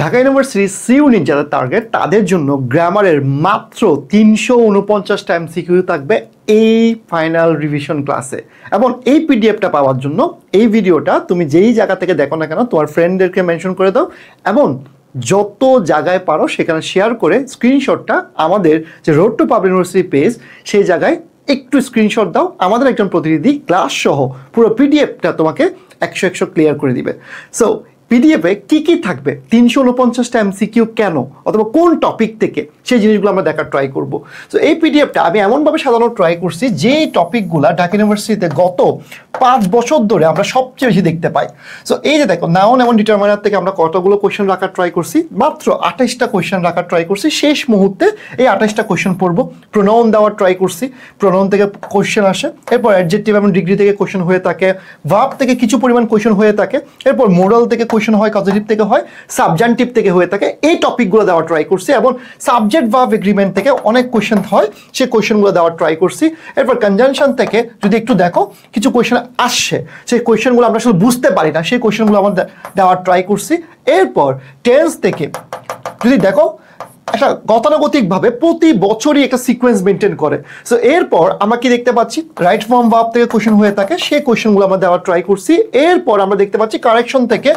Dhaka university C unit যাদের target তাদের জন্য গ্রামারের মাত্র 349টা এমসিকিউ থাকবে এই ফাইনাল রিভিশন ক্লাসে। এবং এই পিডিএফটা পাওয়ার জন্য এই ভিডিওটা তুমি যেই জায়গা থেকে দেখো না কেন তোমার ফ্রেন্ডদেরকে মেনশন করে দাও এবং যত জায়গায় পারো সেখানে শেয়ার করে স্ক্রিনশটটা আমাদের যে road to public university page সেই জায়গায় একটু স্ক্রিনশট দাও। আমাদের একজন প্রতিনিধি ক্লাস সহ পুরো পিডিএফটা তোমাকে 100 ক্লিয়ার করে দিবে। সো পিডিএফে কি থাকবে, 349টা এমসিকিউ কেন অথবা কোন টপিক থেকে, সেই জিনিসগুলো আমরা দেখার ট্রাই করব। সো এই পিডিএফটা আমি এমনভাবে সাজানো ট্রাই করছি যে টপিকগুলো ঢাকা ইউনিভার্সিটিতে গত 5 বছর ধরে আমরা সবচেয়ে বেশি দেখতে পাই। সো এই যে দেখো, নাউন এবং ডিটারমাইনার থেকে আমরা কতগুলো কোয়েশ্চেন রাখার ট্রাই করছি, মাত্র 28টা কোয়েশ্চেন রাখার ট্রাই করছি। শেষ মুহূর্তে এই 28টা কোয়েশ্চেন পড়বো। প্রোনাউন দেওয়ার ট্রাই করছি, প্রোনাউন থেকে কোয়েশ্চেন আসে, এরপর অ্যাডজেক্টিভ এবং ডিগ্রি থেকে কোয়েশ্চেন হয়ে থাকে, ভার্ব থেকে কিছু পরিমাণ কোয়েশ্চেন হয়ে থাকে, এরপর মোরাল থেকে কোয়েশ্চেন হয়, কজেটিভ থেকে হয়, সাবজান্টিভ থেকে হয়ে থাকে। এই টপিকগুলো দেওয়ার ট্রাই করছি এবং সাবজেক্ট ভার্ব এগ্রিমেন্ট থেকে অনেক কোয়েশ্চেন হয়, সেই কোয়েশ্চেনগুলো দেওয়ার ট্রাই করছি। এরপর কনজাংশন থেকে যদি একটু দেখো কিছু কোয়েশ্চেন আসছে, সেই কোয়েশ্চেনগুলো আমরা আসলে বুঝতে পারি না, সেই কোয়েশ্চেনগুলো আমরা দেওয়ার ট্রাই করছি। এরপর টেন্স থেকে যদি দেখো একটা গতানুগতিকভাবে প্রতি বছরই একটা সিকোয়েন্স মেনটেন করে। সো এরপর আমরা কি দেখতে পাচ্ছি, রাইট ফর্ম ভার্ব থেকে কোয়েশ্চেন হয়ে থাকে, সেই কোয়েশ্চেনগুলো আমরা দেওয়ার ট্রাই করছি। এরপর আমরা দেখতে পাচ্ছি কারেকশন থেকে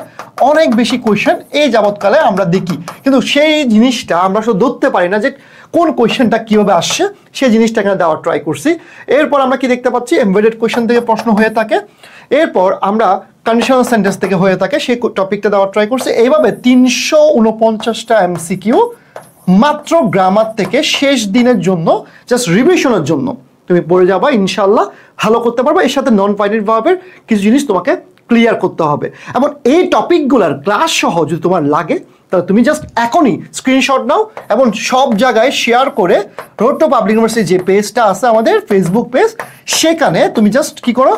অনেক বেশি কোয়েশ্চেন এই যাবৎকালে আমরা দেখি, কিন্তু সেই জিনিসটা আমরা শুধু ধরতে পারি না যে কোন কোয়েশ্চেনটা কীভাবে আসছে, সেই জিনিসটা এখানে দেওয়ার ট্রাই করছি। এরপর আমরা কি দেখতে পাচ্ছি, এমবেডেড কোয়েশ্চেন থেকে প্রশ্ন হয়ে থাকে। এরপর আমরা কন্ডিশনাল সেন্টেন্স থেকে হয়ে থাকে, সেই টপিকটা দেওয়ার ট্রাই করছি। এইভাবে 349টা এমসিকিউ মাত্র গ্রামার থেকে শেষ দিনের জন্য, জাস্ট রিভিশনের জন্য তুমি পড়ে যাবা, ইনশাল্লাহ ভালো করতে পারবে। এর সাথে নন ফাইনাইট ভার্বের কিছু জিনিস তোমাকে ক্লিয়ার করতে হবে। এবং এই টপিকগুলোর ক্লাস সহ যদি তোমার লাগে তাহলে তুমি জাস্ট এখনই স্ক্রিনশট নাও এবং সব জায়গায় শেয়ার করে রোড টু পাবলিক ইউনিভার্সিটি যে পেজটা আছে আমাদের ফেসবুক পেজ, সেখানে তুমি জাস্ট কি করো,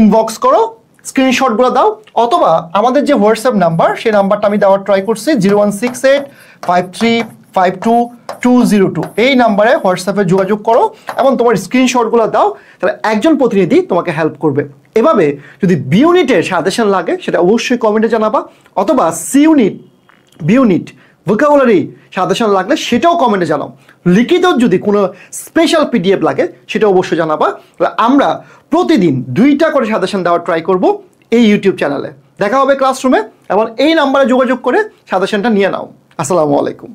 ইনবক্স করো, স্ক্রিনশটগুলো দাও, অথবা আমাদের যে হোয়াটসঅ্যাপ নাম্বার সেই নাম্বারটা আমি দেওয়ার ট্রাই করছি 01685353202, এই নাম্বারে হোয়াটসঅ্যাপে যোগাযোগ করো এবং তোমার স্ক্রিনশটগুলো দাও, তাহলে একজন প্রতিনিধি তোমাকে হেল্প করবে। এভাবে যদি বি ইউনিটের সাজেশন লাগে সেটা অবশ্যই কমেন্টে জানাবা, অথবা C unit, B unit vocabulary suggestion লাগলে সেটাও কমেন্টে জানাও। লিখিত যদি কোনো স্পেশাল পিডিএফ লাগে সেটা অবশ্যই জানাবা। আমরা প্রতিদিন 2টা করে সাজেশন দেওয়ার ট্রাই করব এই ইউটিউব চ্যানেলে। দেখা হবে ক্লাসরুমে এবং এই নাম্বারে যোগাযোগ করে সাজেশনটা নিয়ে নাও। আসসালামু আলাইকুম।